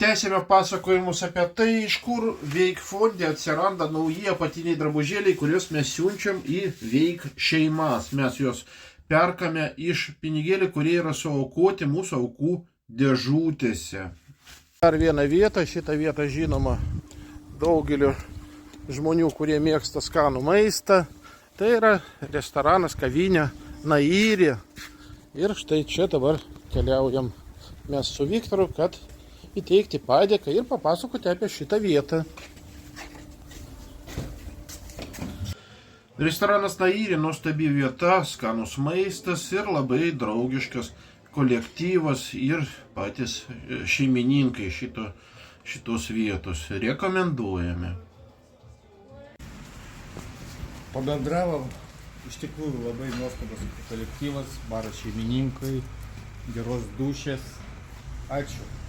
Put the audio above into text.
Tęsime pasakojimus apie tai, iš kur Veik fonde atsiranda nauji apatiniai drabužėliai, kuriuos mes siunčiam į Veik šeimas. Mes juos perkame iš pinigėlių, kurie yra suaukoti mūsų aukų dėžutėse. Dar viena vieta, šitą vietą žinoma daugeliu žmonių, kurie mėgsta skanų maistą. Tai yra restoranas, kavinė Nairi. Ir štai čia dabar keliaujam mes su Viktoru, kad įteikti padėką ir papasakoti apie šitą vietą. Restoranas Nairi nuostabi vieta, skanus maistas ir labai draugiškas kolektyvas ir patys šeimininkai šitos vietos. Rekomenduojame. Pabendravom, iš tikrųjų labai nuostabus kolektyvas, baro šeimininkai, geros dūšės. Ačiū.